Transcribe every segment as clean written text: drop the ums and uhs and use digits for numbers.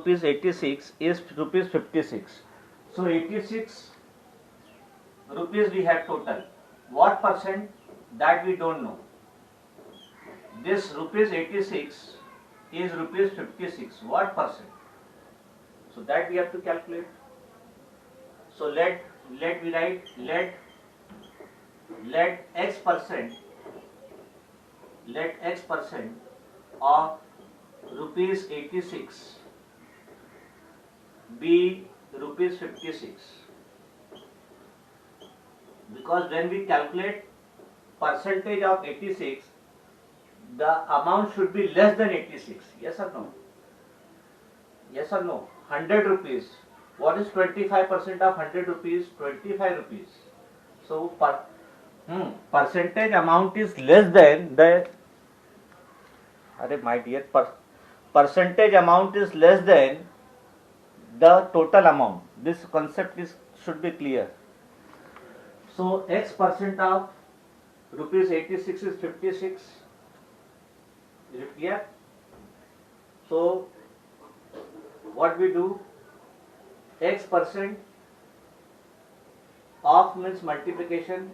rupees 86 is rupees 56. So 86 rupees we have total. What percent? That we don't know. This rupees 86 is rupees 56. What percent? So that we have to calculate. So let we write let x percent of rupees 86 be rupees 56, because when we calculate percentage of 86, the amount should be less than 86. Yes or no? Yes or no? 100 rupees. What is 25% of 100 rupees? 25 rupees. So percentage amount is less than the my dear, percentage amount is less than the total amount. This concept should be clear. So x percent of rupees 86 is 56. Is it clear? So what we do, x percent of means multiplication,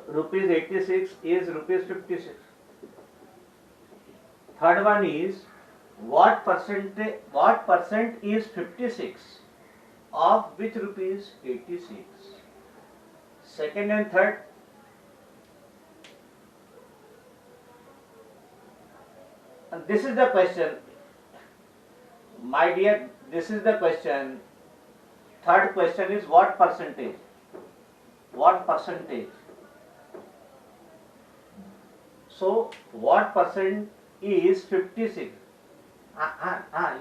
rupees 86 is rupees 56. Third one is what percent is 56 of which rupees 86. Second and third, and this is the question, my dear, this is the question. Third question is what percentage? What percentage? So what percent is 56?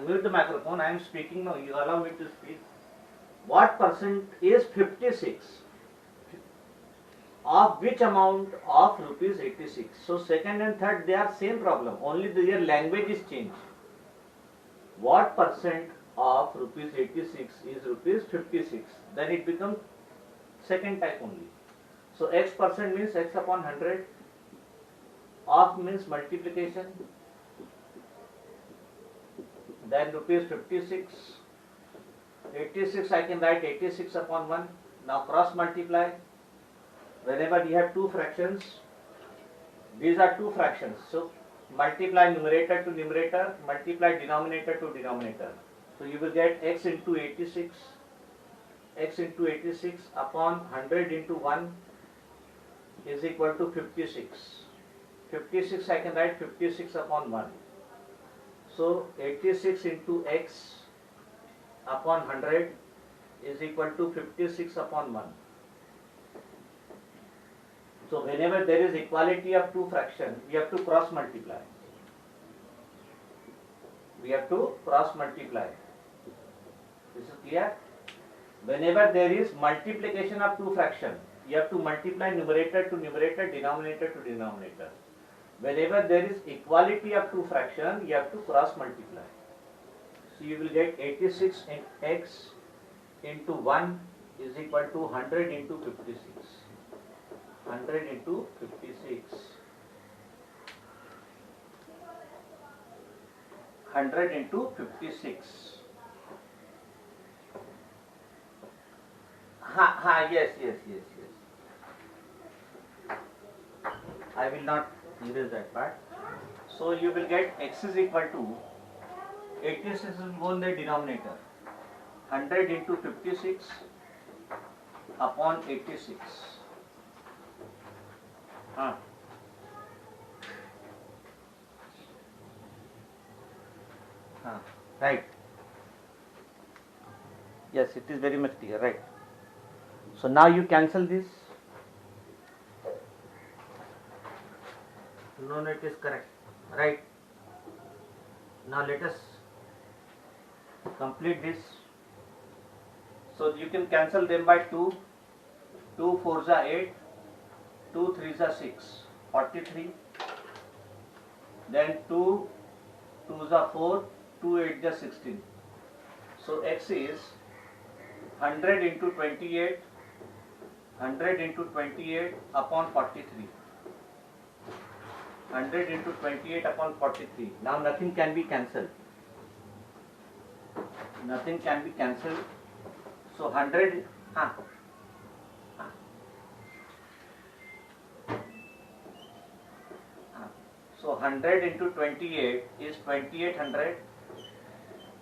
Mute the microphone. I am speaking now. You allow me to speak. What percent is 56? Of which amount of rupees 86? So second and third, they are same problem. Only their language is changed. What percent of rupees 86 is rupees 56? Then it becomes second type only. So x percent means x upon 100. Of means multiplication. Then rupees 56. 86 I can write 86 upon 1. Now cross multiply. Whenever you have two fractions, these are two fractions. So multiply numerator to numerator, multiply denominator to denominator. So you will get x into 86. X into 86 upon 100 into 1 is equal to 56. 56 I can write 56 upon 1. So 86 into x upon 100 is equal to 56 upon 1. So whenever there is equality of two fractions, we have to cross multiply. We have to cross multiply. This is clear? Whenever there is multiplication of two fractions, you have to multiply numerator to numerator, denominator to denominator. Whenever there is equality of two fractions, you have to cross multiply. So you will get 86 in x into 1 is equal to 100 into 56. 100 into 56. 100 into 56. Yes. I will not erase that part. So you will get x is equal to 86 will go in the denominator. 100 into 56 upon 86. Right. Yes, it is very much clear, right? So now you cancel this. No, it is correct, right? Now let us complete this. So you can cancel them by 2. 2 4s are 8. 2 3s are 6. 43. Then 2 2s are 4. 2 8s are 16. So x is 100 into 28. 100 into 28 upon 43. 100 into 28 upon 43. Now nothing can be cancelled. Nothing can be cancelled. So 100. So 100 into 28 is 2800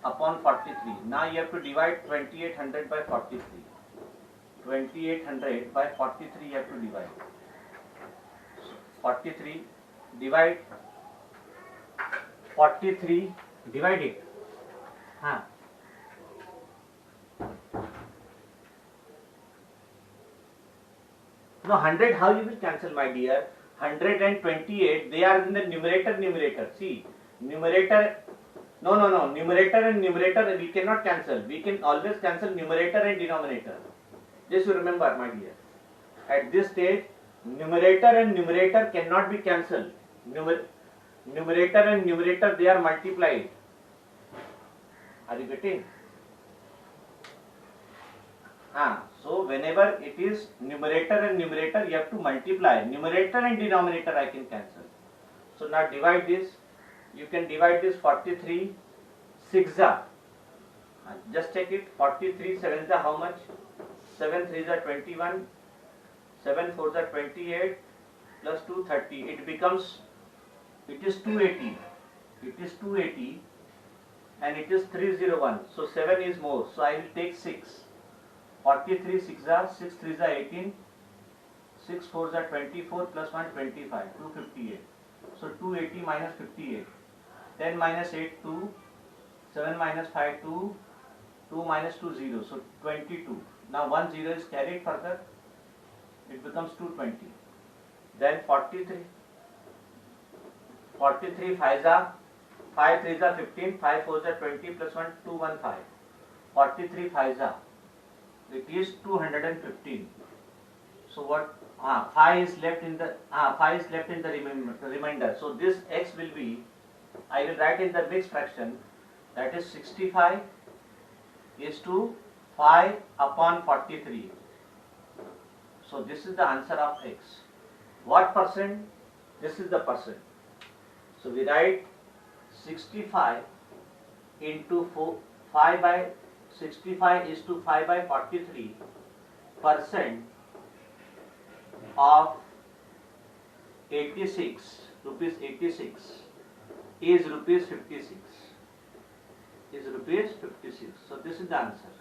upon 43. Now you have to divide 2800 by 43. 2800 by 43 you have to divide. 43 divide 43 divide it. No, 100 how you will cancel, my dear? 128 they are in the numerator. See, numerator. No. Numerator and numerator we cannot cancel. We can always cancel numerator and denominator. Just you remember, my dear. At this stage, numerator and numerator cannot be cancelled. Numerator and numerator they are multiplied. Are you getting? So whenever it is numerator and numerator, you have to multiply. Numerator and denominator I can cancel. So now divide this. You can divide this 43 6 are. Just take it. 43 7 are how much? 7 3 are 21. 7 4 are 28 plus 2 30. It is 280. It is 280 and it is 301. So 7 is more. So I will take 6. 43 6 are 6 3 are 18. 6 4 are 24 plus 1 25. 258. So 280 minus 58. 10 minus 8 2. 7 minus 5 2. 2 minus 2 0. So 22. Now 1 0 is carried further. It becomes 220. Then 43. 43 5 are 5 3 are 15. 5 4 are 20 plus 1 215. 43 5 are. It is 215. So what? 5 is left in the remainder. So this x will be, I will write in the mixed fraction, that is 65 is to 5 upon 43. So this is the answer of x. What percent? This is the percent. So we write 65 into 5 by 65 is to 5 by 43 percent of 86 rupees 86 is rupees 56 is rupees 56. So this is the answer.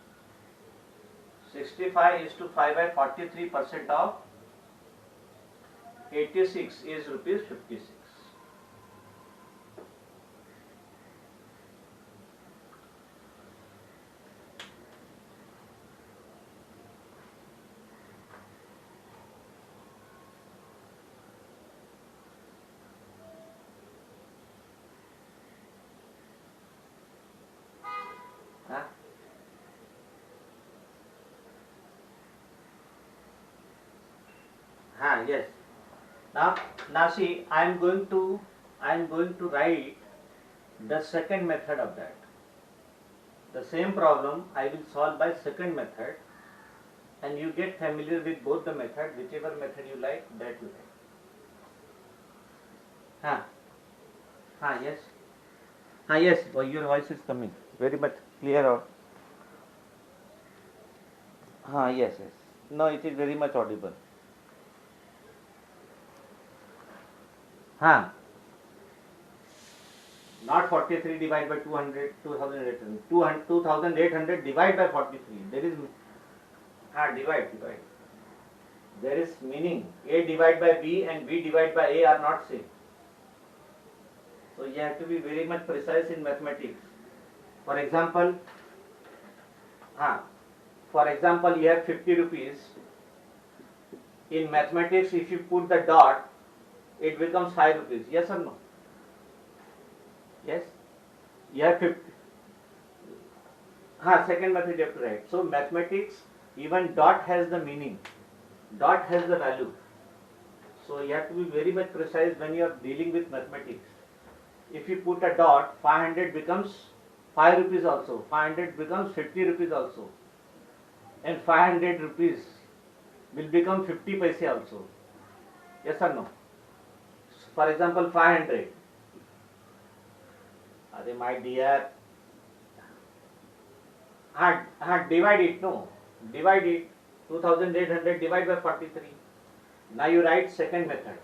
65 is to 5 by 43 percent of 86 is rupees 56. Yes. Now see, I am going to write the second method of that. The same problem I will solve by second method, and you get familiar with both the method. Whichever method you like, that you like. Yes. Yes. Your voice is coming very much clear. Yes. No, it is very much audible. Not 43 divided by 200, 2800. 2800 divided by 43. There is divide. There is meaning. A divided by B and B divided by A are not same. So you have to be very much precise in mathematics. For example, you have 50 rupees. In mathematics, if you put the dot, it becomes 5 rupees. Yes or no? Yes. You have 50. Second method you have to write. So mathematics, even dot has the meaning. Dot has the value. So you have to be very much precise when you are dealing with mathematics. If you put a dot, 500 becomes 5 rupees also. 500 becomes 50 rupees also. And 500 rupees will become 50 paise also. Yes or no? for example 500. My dear, divide it, no, divide it, 2800 divide by 43. Now you write second method.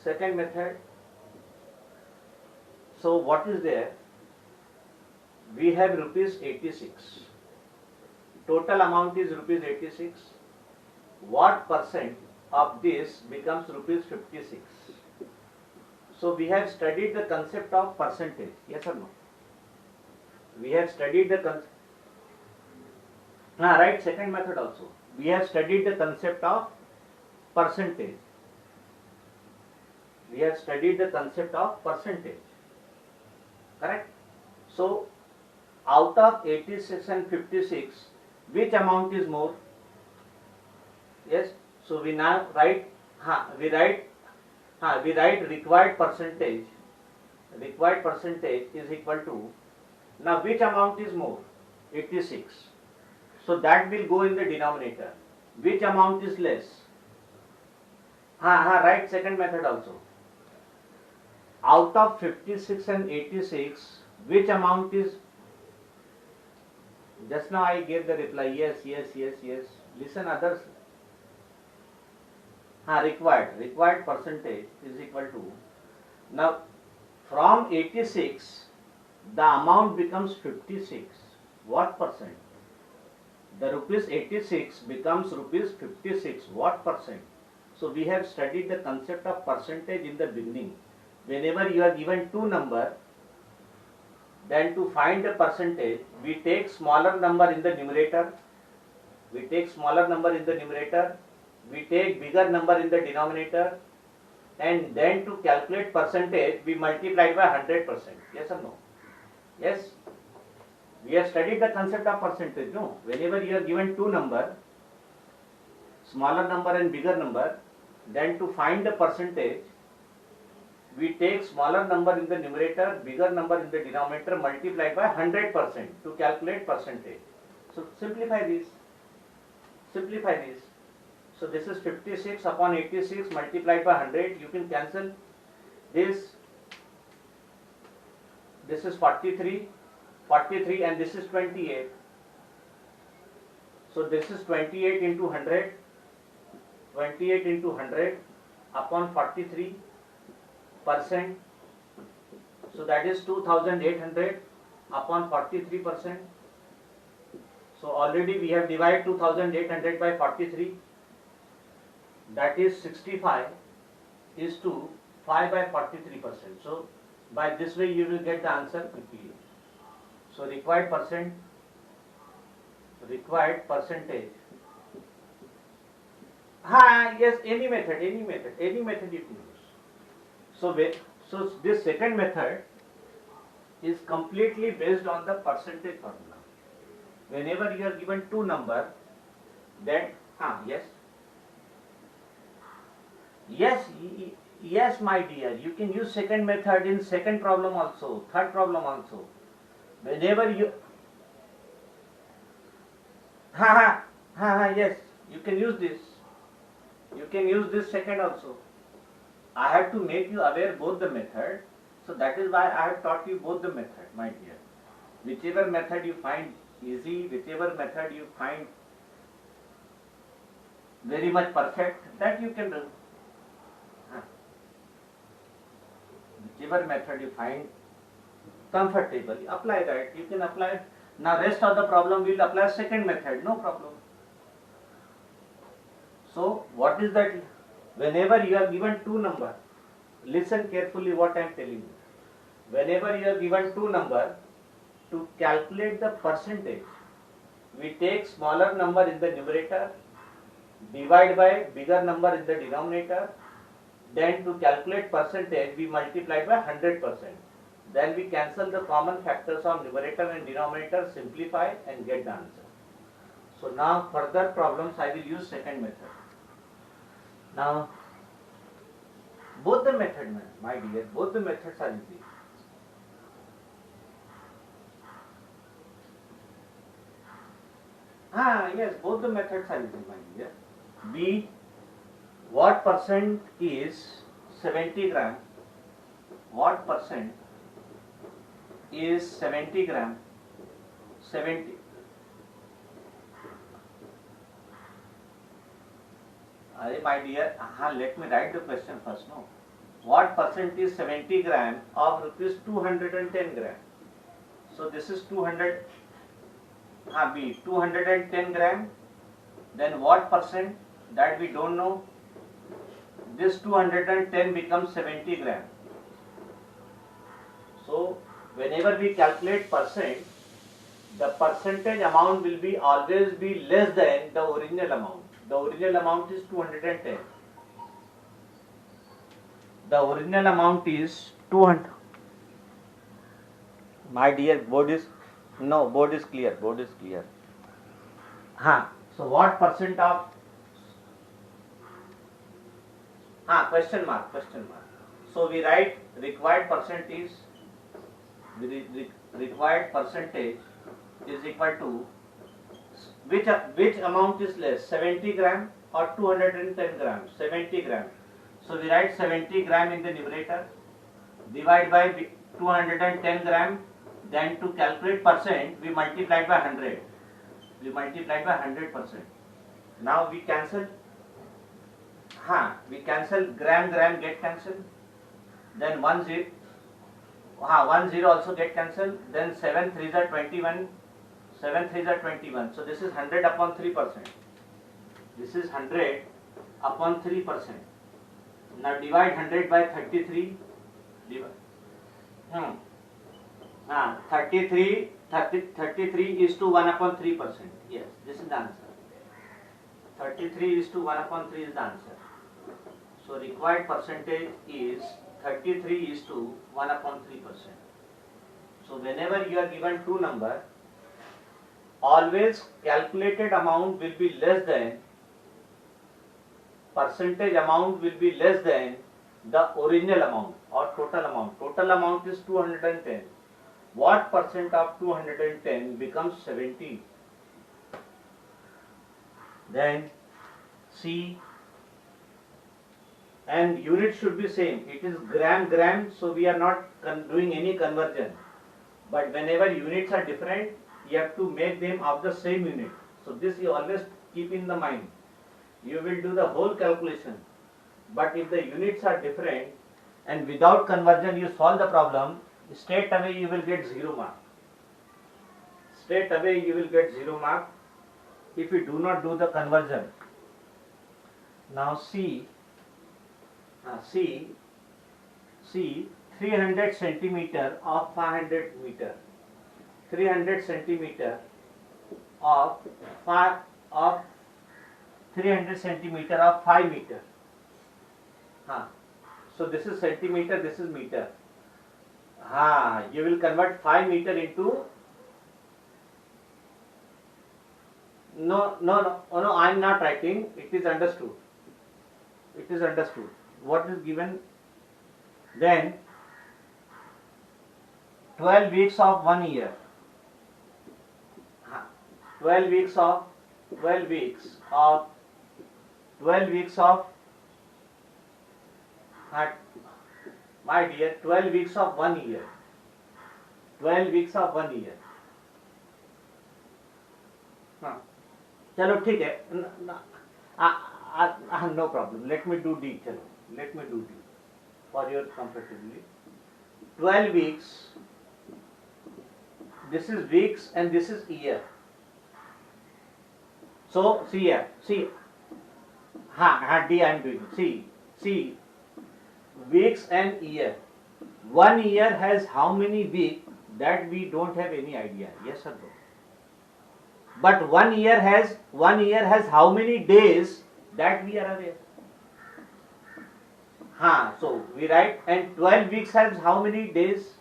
Second method. So what is there? We have rupees 86. Total amount is rupees 86. What percent of this becomes rupees 56? So we have studied the concept of percentage. Yes or no? We have studied the concept. Right, second method also. We have studied the concept of percentage. Correct? So out of 86 and 56, which amount is more? Yes. So we now write, we write required percentage. Required percentage is equal to, now which amount is more? 86. So that will go in the denominator. Which amount is less? Right, second method also. Out of 56 and 86, which amount is? Just now I gave the reply. Yes. Listen others. Required percentage is equal to, now from 86 the amount becomes 56. What percent? The rupees 86 becomes rupees 56. What percent? So we have studied the concept of percentage in the beginning. Whenever you are given two numbers, then to find the percentage, we take smaller number in the numerator. We take bigger number in the denominator, and then to calculate percentage, we multiply by 100%. Yes or no? Yes. We have studied the concept of percentage. No. Whenever you are given two number, smaller number and bigger number, then to find the percentage, we take smaller number in the numerator, bigger number in the denominator, multiplied by 100% to calculate percentage. So simplify this. So this is 56 upon 86 multiplied by 100. You can cancel this. This is 43, and this is 28. So this is 28 into 100. 28 into 100 upon 43%. So that is 2800 upon 43%. So already we have divided 2800 by 43. That is 65 is to 5 by 43%. So by this way you will get the answer quickly. So required percentage. Yes, any method you can use. So this second method is completely based on the percentage formula. Whenever you are given two number, then yes my dear, you can use second method in second problem also, third problem also. Whenever you yes, you can use this. Second also. I have to make you aware both the method. So that is why I have taught you both the method, my dear. Whichever method you find easy, whichever method you find very much perfect, that you can do. Whichever method you find comfortable, apply that. You can apply. Now rest of the problem we will apply second method, no problem. So what is that? Whenever you are given two number, listen carefully what I am telling you. Whenever you are given two number, to calculate the percentage, we take smaller number in the numerator, divide by bigger number in the denominator, then to calculate percentage we multiply by 100%. Then we cancel the common factors of numerator and denominator, simplify and get the answer. So now further problems I will use second method. Now both the method, my dear, both the methods are easy. Yes, both the methods are easy, my dear. B, what percent is 70 gram? What percent is 70 gram? 70. My dear, let me write the question first. No. What percent is 70 gram of rupees 210 gram? So this is 200. B, 210 gram. Then what percent? That we don't know. This 210 becomes 70 gram. So whenever we calculate percent, the percentage amount will be always be less than the original amount. The original amount is 210. The original amount is 200. My dear, board is clear. Board is clear. So what percent of question mark. So we write required percentage is equal to which amount is less, 70 gram or 210 grams? 70 gram. So we write 70 gram in the numerator, divide by 210 gram. Then to calculate percent, we multiply by 100. We multiply by 100%. Now we cancel. We cancel gram get cancelled. Then 1 0 also get cancelled. Then 7 3s are 21. 7 3s are 21. So this is 100 upon 3%. This is 100 upon 3%. Now divide 100 by 33. 33 is to 1 upon 3%. Yes, this is the answer. 33 is to 1 upon 3 is the answer. So required percentage is 33 is to 1 upon 3%. So whenever you are given two number, always calculated amount will be less than, percentage amount will be less than the original amount or total amount. Total amount is 210. What percent of 210 becomes 70? Then C, and unit should be same. It is gram, so we are not doing any conversion. But whenever units are different, you have to make them of the same unit. So this you always keep in the mind. You will do the whole calculation. But if the units are different and without conversion you solve the problem, straight away you will get 0 mark. Straight away you will get 0 mark if you do not do the conversion. Now C 300 centimeter of 500 meter. 300 centimeter of 300 centimeter of 5 meter. So this is centimeter, this is meter. You will convert 5 meter into. No, I am not writing. It is understood. What is given? Then 12 weeks of 1 year. 12 weeks of my dear, 12 weeks of 1 year. 12 weeks of 1 year. चलो ठीक है, no problem. Let me do D. For your comfortably. 12 weeks. This is weeks and this is year. So see here. See. D I am doing. See. Weeks and year. 1 year has how many weeks? That we don't have any idea. Yes or no? But 1 year has how many days? That we are aware. So we write, and 12 weeks has how many days?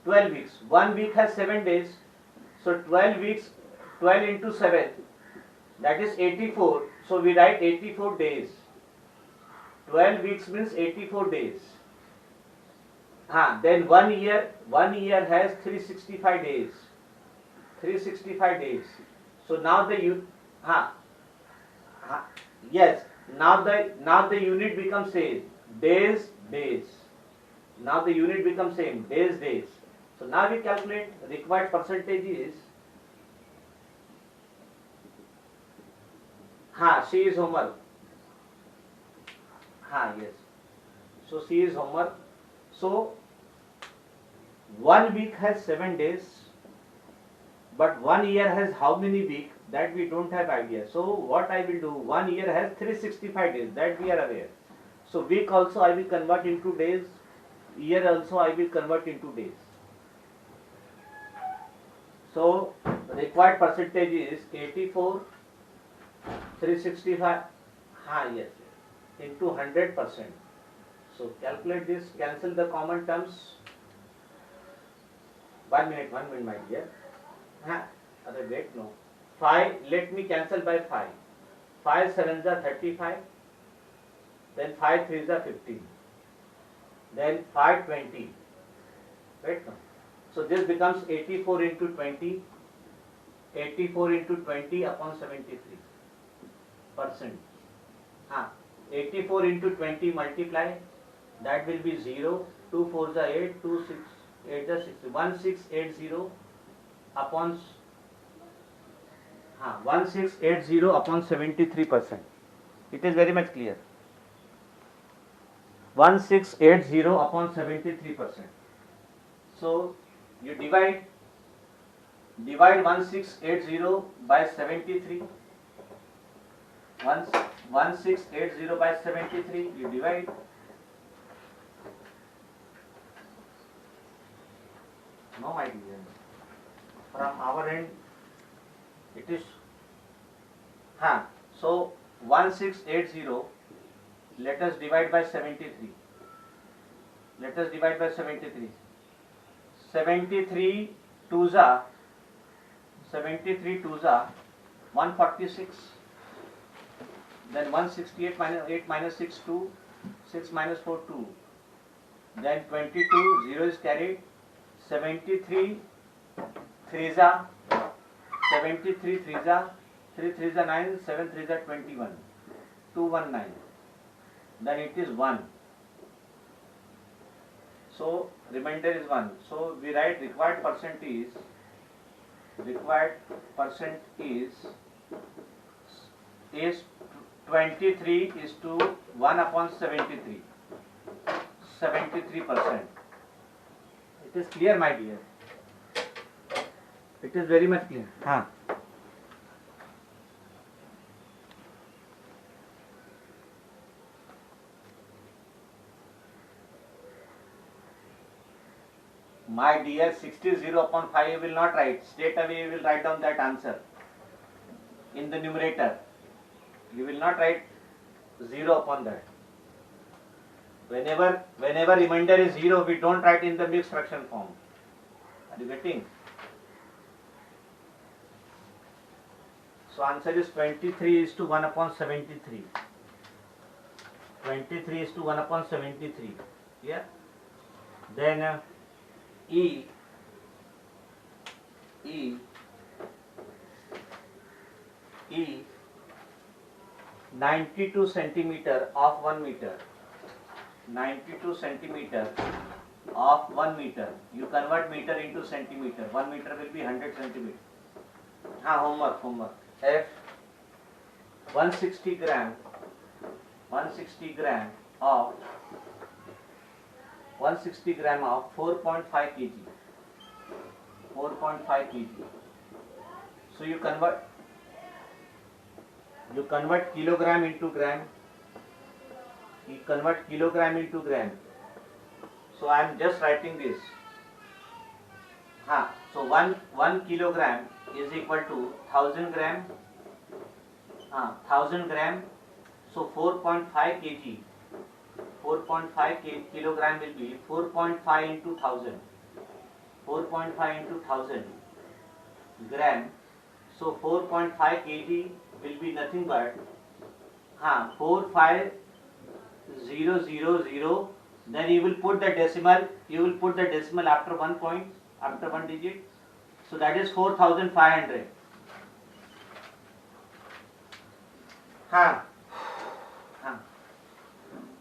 12 weeks. 1 week has 7 days. So 12 weeks, 12 into 7, that is 84. So we write 84 days. 12 weeks means 84 days. Then 1 year has 365 days. 365 days. So now Yes. Now the unit becomes same. Days, days. Now the unit becomes same. Days, days. So now we calculate required percentage is. She is homework. Yes. So she is homework. So 1 week has 7 days, but 1 year has how many weeks? That we don't have idea. So what I will do? 1 year has 365 days. That we are aware. So week also I will convert into days. Year also I will convert into days. So required percentage is 84, 365. Yes. Into 100%. So calculate this. Cancel the common terms. 1 minute, my dear. Wait, no. 5, let me cancel by 5. 5 sevens are 35. Then 5 threes are 15. Then 5 20. Wait, no. So this becomes 84 into 20. 84 into 20 upon 73%. 84 into 20 multiply. That will be 0. 2 4s are 8. 2 6 8 are 6. 1680 upon 1680 upon 73%. It is very much clear. 1680 upon 73%. So you divide 1680 by 73. 1680 by 73. You divide. No, my dear. From our end, it is. So 1680. Let us divide by 73. 73 twos are 146. Then 168 minus 8 minus 6 2. 6 minus 4 2. Then 22 0 is carried. 73 threes are 73 threes are 3 threes are 9. 7 threes are 21. 219. Then it is 1. So remainder is 1. So we write required percent is 23 is to 1 upon 73. 73%. It is clear, my dear. It is very much clear. My dear, 60 0 upon 5 you will not write. Straight away you will write down that answer in the numerator. You will not write 0 upon that. Whenever remainder is 0, we don't write in the mixed fraction form. Are you getting? So answer is 23 is to 1 upon 73. 23 is to 1 upon 73. Yeah. Then E 92 centimeter of 1 meter. 92 centimeter of 1 meter. You convert meter into centimeter. 1 meter will be 100 centimeter. Homework. F 160 gram of 4.5 kg. 4.5 kg. So you convert kilogram into gram. You convert kilogram into gram. So I am just writing this. So 1 kilogram is equal to 1000 gram. 1000 gram. So 4.5 kg. 4.5 kilogram will be 4.5 into 1000. 4.5 into 1000 gram. So 4.5 kg will be nothing but 45000. Then you will put the decimal. After 1 point, after 1 digit. So that is 4500.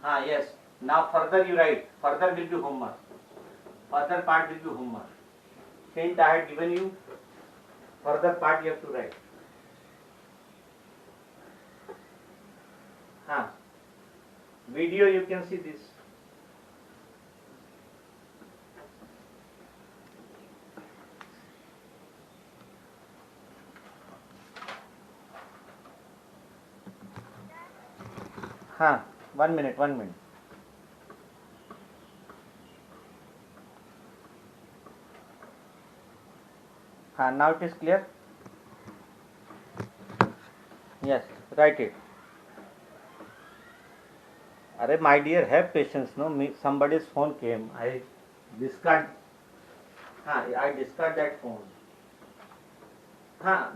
Yes. Now further you write. Further will be homework. Further part will be homework. Hint I had given you. Further part you have to write. Video you can see this. हाँ, 1 minute, 1 minute. हाँ, now it is clear. Yes, write it. अरे my dear, have patience. No, somebody's phone came. I discard. I discard that phone.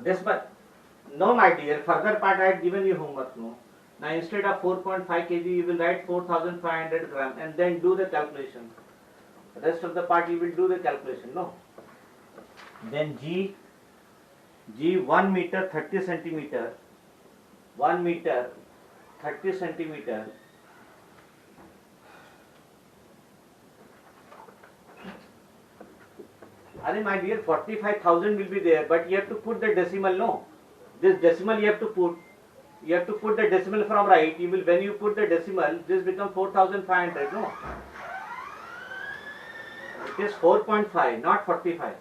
This but no, my dear. Further part I had given you homework. No. Now instead of 4.5 kg, you will write 4,500 gram and then do the calculation. Rest of the part you will do the calculation. No. Then G 1 meter 30 centimeter. 1 meter 30 centimeter. Arey my dear, 45,000 will be there, but you have to put the decimal. No, this decimal you have to put. You have to put the decimal from right. You will, when you put the decimal, this becomes 4,500. No, it is 4.5, not 45.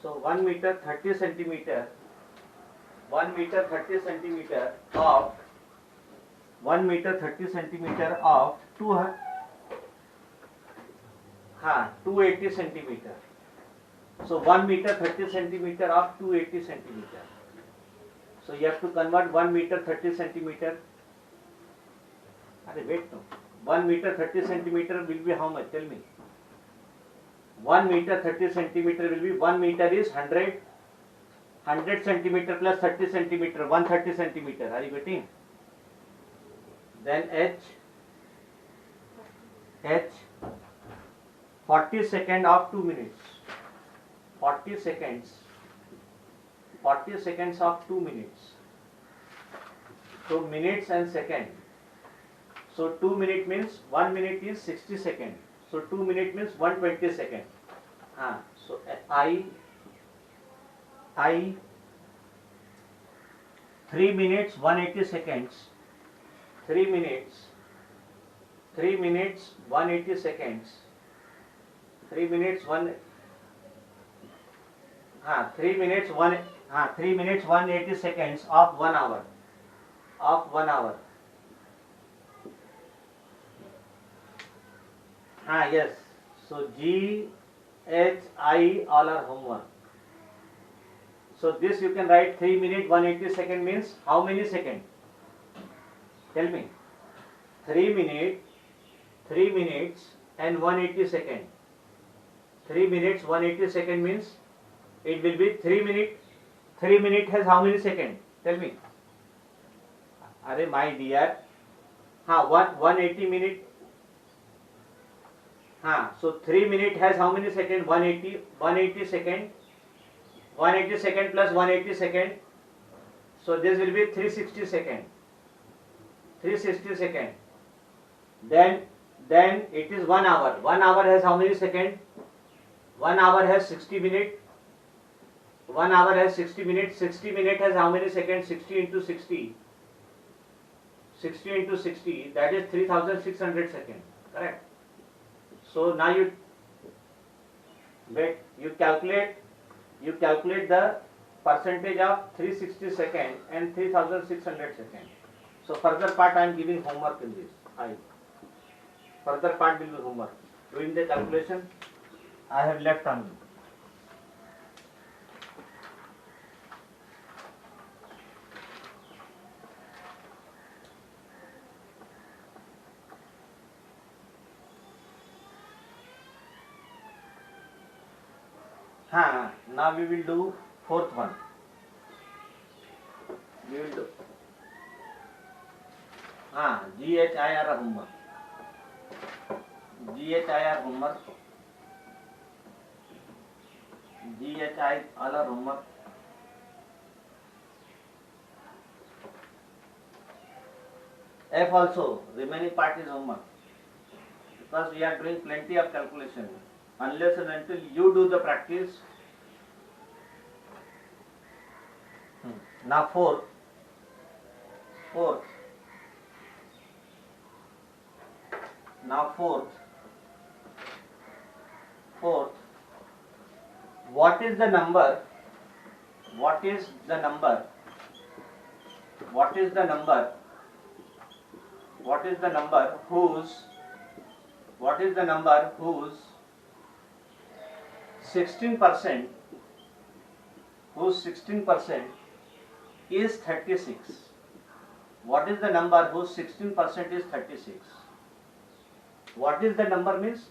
So 1 meter 30 centimeter. 1 meter 30 centimeter of 1 meter 30 centimeter of 280 centimeter. So 1 meter 30 centimeter of 280 centimeter. So you have to convert 1 meter 30 centimeter. Wait, no. 1 meter 30 centimeter will be how much? Tell me. 1 meter 30 centimeter will be 1 meter is 100 centimeter plus 30 centimeter, 130 centimeter. Are you getting? Then H 40 seconds of 2 minutes. 40 seconds of 2 minutes. So minutes and second. So 2 minute means 1 minute is 60 seconds. So 2 minute means 120 seconds. So I 3 minutes 180 seconds. 3 minutes 180 seconds. 3 minutes 180 seconds of 1 hour. Yes. So G, H, I all are homework. So this you can write 3 minutes 180 second means how many seconds? Tell me. 3 minutes and 180 second. 3 minutes 180 second means it will be 3 minutes. 3 minutes has how many seconds? Tell me. Arey my dear. 180 minute. So 3 minutes has how many seconds? 180 second. 180 second plus 180 second. So this will be 360 second. 360 second. Then it is 1 hour. 1 hour has how many seconds? 1 hour has 60 minutes. 1 hour has 60 minutes. 60 minutes has how many seconds? 60 into 60. 60 into 60, that is 3,600 seconds. Correct? So now you calculate the percentage of 360 seconds and 3,600 seconds. So further part I am giving homework in this. Further part will be homework. Doing the calculation I have left on you. Now we will do fourth one. We will do GHIR homework. GHIR homework. GHI all are homework. F also, remaining part is homework. Because we are doing plenty of calculation. Unless and until you do the practice. Now fourth. Now fourth. What is the number? What is the number? What is the number? What is the number whose? What is the number whose 16%? Whose 16% is 36? What is the number whose 16% is 36? What is the number means?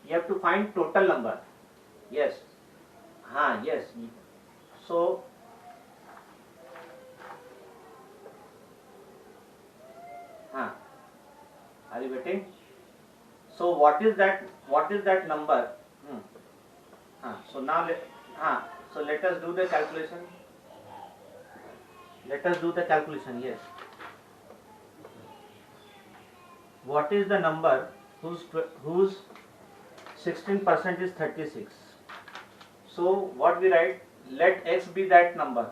You have to find total number. Yes. Yes. So, are you waiting? So what is that? What is that number? So now let us do the calculation. Let us do the calculation. Yes. What is the number whose 16% is 36? So what we write? Let x be that number.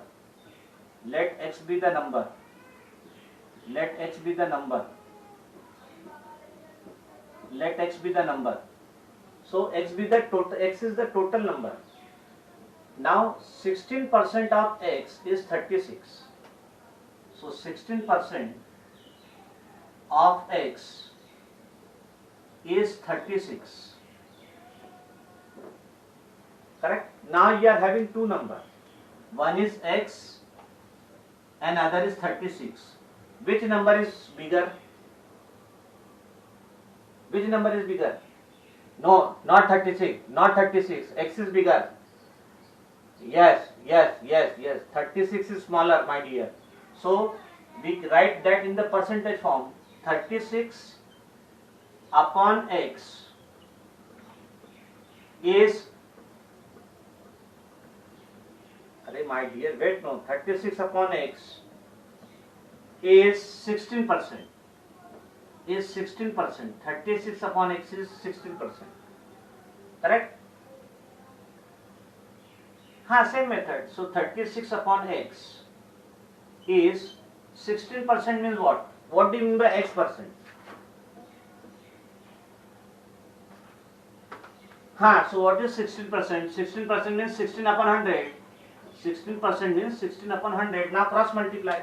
Let x be the number. Let x be the number. Let x be the number. So x be the total. X is the total number. Now 16% of x is 36. So 16% of x is 36. Correct? Now you are having two numbers. One is x and other is 36. Which number is bigger? Which number is bigger? No, not 36. Not 36. X is bigger. Yes. 36 is smaller, my dear. So we write that in the percentage form. 36 upon x is, my dear, wait, no, 36 upon x is 16%. Is 16%. 36 upon x is 16%. Correct? Same method. So 36 upon x is 16% means what? What do you mean by x percent? So what is 16%? 16% means 16 upon 100. 16% means 16 upon 100. Now cross multiply.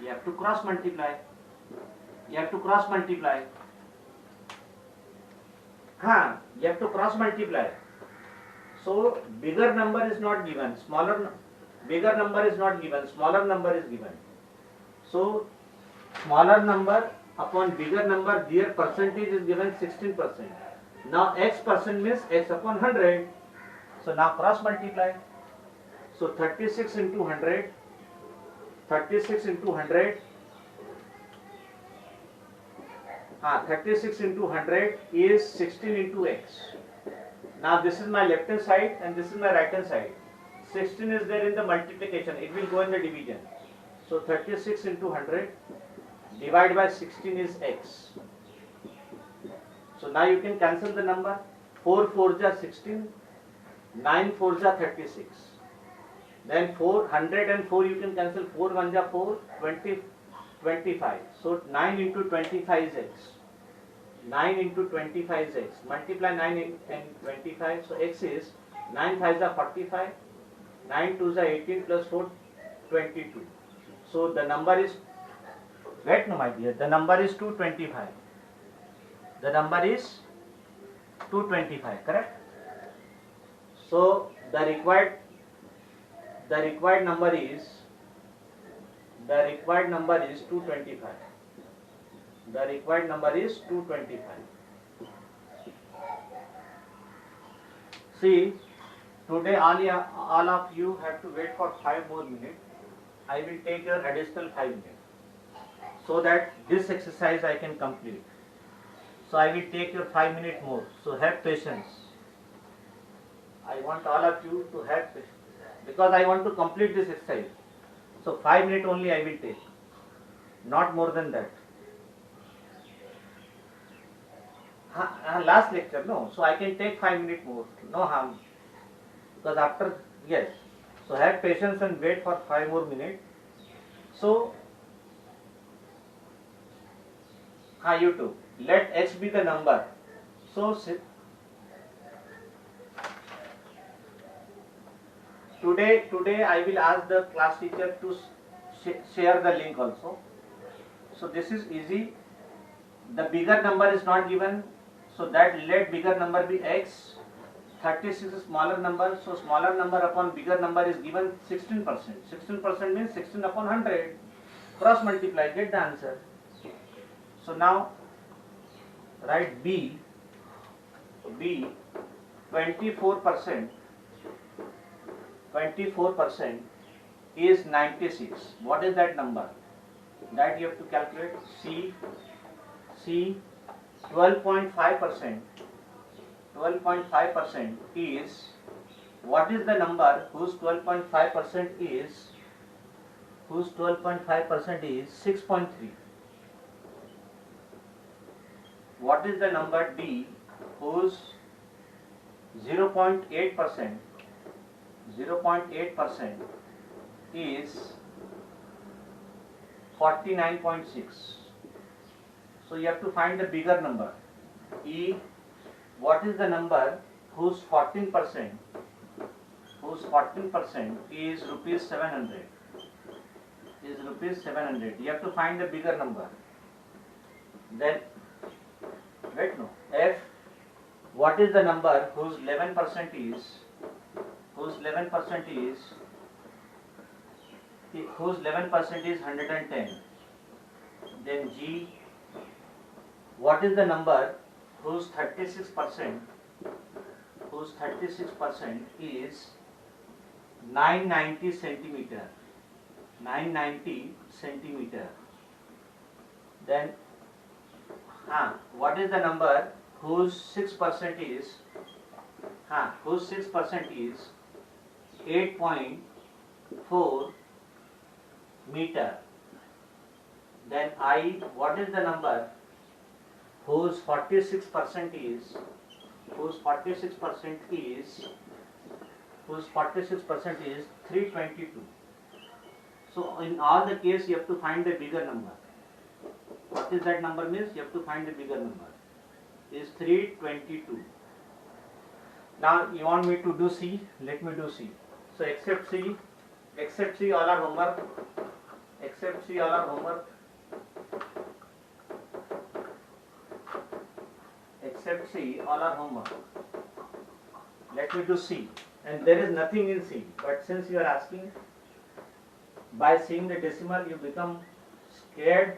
You have to cross multiply. You have to cross multiply. You have to cross multiply. So bigger number is not given. Bigger number is not given. Smaller number is given. So smaller number upon bigger number, their percentage is given 16%. Now x percent means x upon 100. So now cross multiply. So 36 into 100. 36 into 100. 36 into 100 is 16 into x. Now this is my left hand side and this is my right hand side. 16 is there in the multiplication. It will go in the division. So 36 into 100 divided by 16 is x. So now you can cancel the number. 4 4s are 16. 9 4s are 36. Then 404 you can cancel. 4 1s are 4. 20, 25. So 9 into 25 is x. 9 into 25 is x. Multiply 9 and 25. So x is 9 5s are 45. 9 2s are 18 plus 4 22. So the number is, wait no my dear, the number is 225. The number is 225, correct? So the required number is 225. The required number is 225. See, today all of you have to wait for 5 more minutes. I will take your additional 5 minutes so that this exercise I can complete. So I will take your 5 minutes more. So have patience. I want all of you to have patience because I want to complete this exercise. So 5 minutes only I will take, not more than that. Last lecture, no. So I can take 5 minutes more, no harm. Because after, yes. So have patience and wait for 5 more minutes. So, you too. Let x be the number. So today I will ask the class teacher to share the link also. So this is easy. The bigger number is not given, so that let bigger number be x. 36 is smaller number, so smaller number upon bigger number is given 16%. 16% means 16 upon 100. Cross multiply, get the answer. So now write B 24% is 96. What is that number? That you have to calculate. C 12.5% is, what is the number whose 12.5% is 6.3? What is the number D whose 0.8% is 49.6? So you have to find the bigger number. E, what is the number whose 14% is rupees 700? You have to find the bigger number. Then F, what is the number whose 11% is 110? Then G, what is the number whose 36% is 990 centimeter? Then what is the number whose 6% is 8.4 meter? Then I, what is the number whose 46% is 322? So in all the case you have to find the bigger number. What is that number means? You have to find the bigger number. Is 322. Now you want me to do C? Let me do C. So except C, all are homework. Let me do C. And there is nothing in C. But since you are asking, by seeing the decimal you become scared.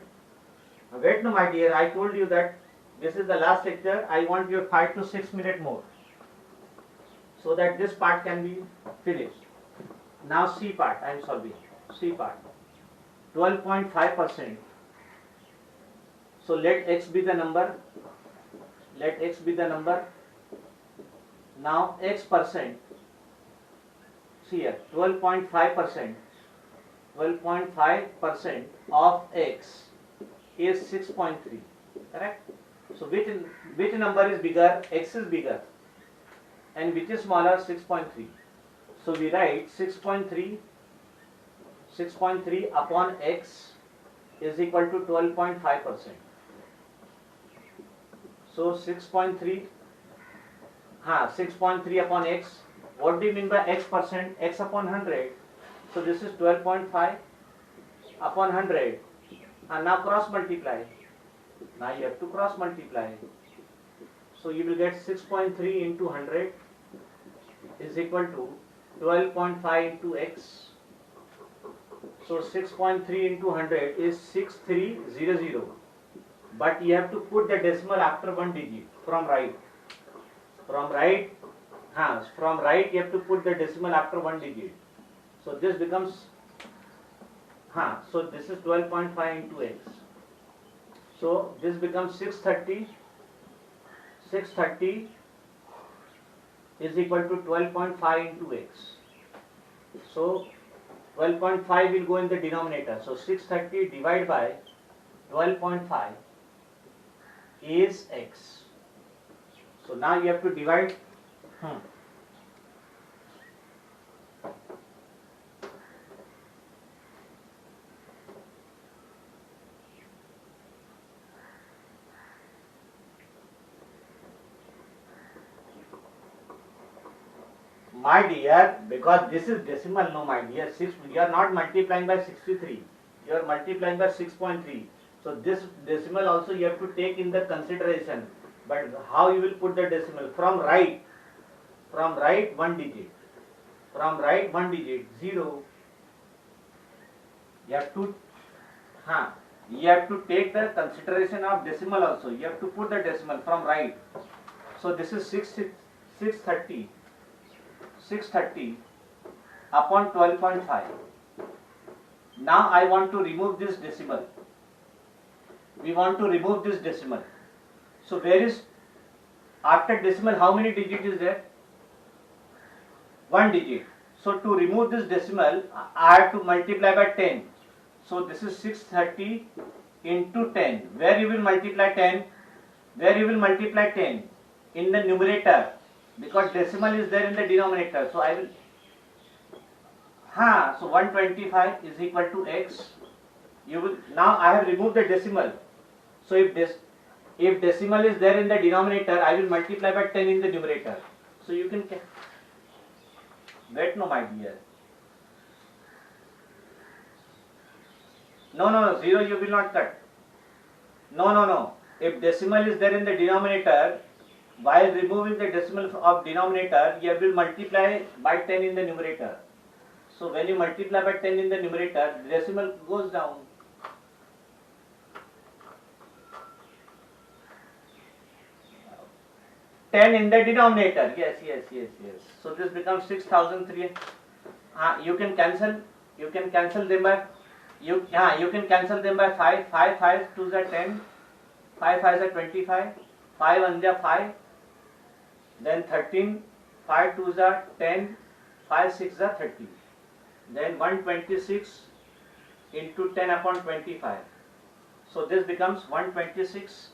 Wait no my dear, I told you that this is the last lecture. I want you 5 to 6 minutes more, so that this part can be finished. Now C part, I am solving. C part, 12.5%. So let x be the number. Now x percent. See here, 12.5% of x is 6.3. Correct? So which number is bigger? X is bigger. And which is smaller? 6.3. So we write 6.3 upon x is equal to 12.5%. So 6.3 upon x. What do you mean by x percent? X upon 100. So this is 12.5 upon 100. And now cross multiply. Now you have to cross multiply. So you will get 6.3 into 100 is equal to 12.5 into x. So 6.3 into 100 is 6300. But you have to put the decimal after one digit from right. From right you have to put the decimal after one digit. So this becomes, so this is 12.5 into x. So this becomes 630 is equal to 12.5 into x. So 12.5 will go in the denominator. So 630 divided by 12.5 is x. So now you have to divide. My dear, because this is decimal, no, my dear, you are not multiplying by 63, you are multiplying by 6.3. So this decimal also you have to take in the consideration. But how you will put the decimal? From right one digit. From right one digit, 0. You have to take the consideration of decimal also. You have to put the decimal from right. So this is 630 upon 12.5. Now I want to remove this decimal. We want to remove this decimal. So where is, after decimal, how many digit is there? One digit. So to remove this decimal, I have to multiply by 10. So this is 630 into 10. Where you will multiply 10? Where you will multiply 10? In the numerator, because decimal is there in the denominator. So I will, so 125 is equal to x. You will, now I have removed the decimal. So if decimal is there in the denominator, I will multiply by 10 in the numerator. So you can wait, no, my dear. No, 0 you will not cut. No. If decimal is there in the denominator, while removing the decimal of denominator, you will multiply by 10 in the numerator. So when you multiply by 10 in the numerator, the decimal goes down. Ten in the denominator. Yes. So this becomes 6,300. You can cancel them by you can cancel them by 5. 5 5 2s are 10. 5 5s are 25. 5 1s are 5. Then 13. 5 2s are 10. 5 6s are 30. Then 126 into 10 upon 25. So this becomes 126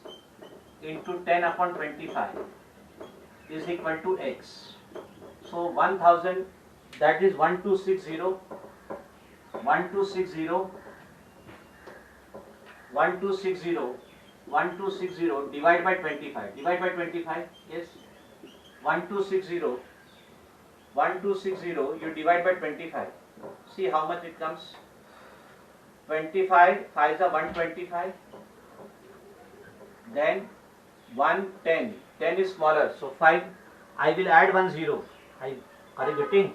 into 10 upon 25 is equal to x. So 1000, that is 1260 divide by 25. Divide by 25. Yes. 1260 you divide by 25. See how much it comes. 25 5 is 125. Then 110. 10 is smaller, so 5. I will add 1 0. Are you getting?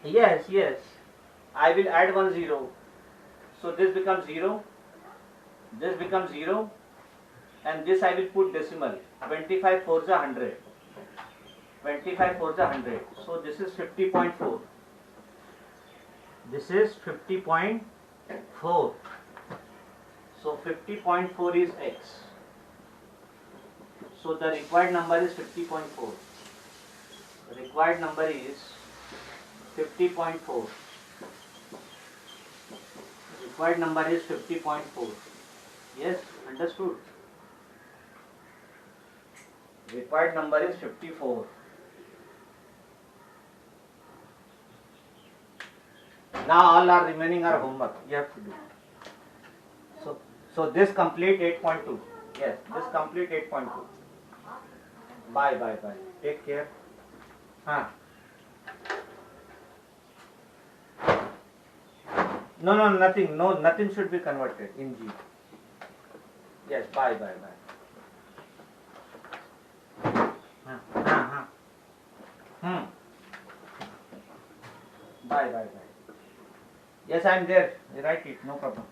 Yes. I will add 1 0. So this becomes 0. This becomes 0. And this I will put decimal. 25 4s are 100. 25 4s are 100. So this is 50.4. This is 50.4. So 50.4 is x. So the required number is 50.4. The required number is 50.4. Required number is 50.4. Yes, understood. Required number is 54. Now all are remaining are homework. You have to do. So this complete 8.2. Yes, this complete 8.2. Bye. Take care. No, nothing. No, nothing should be converted in G. Yes, bye. Bye. Yes, I am there. Write it. No problem.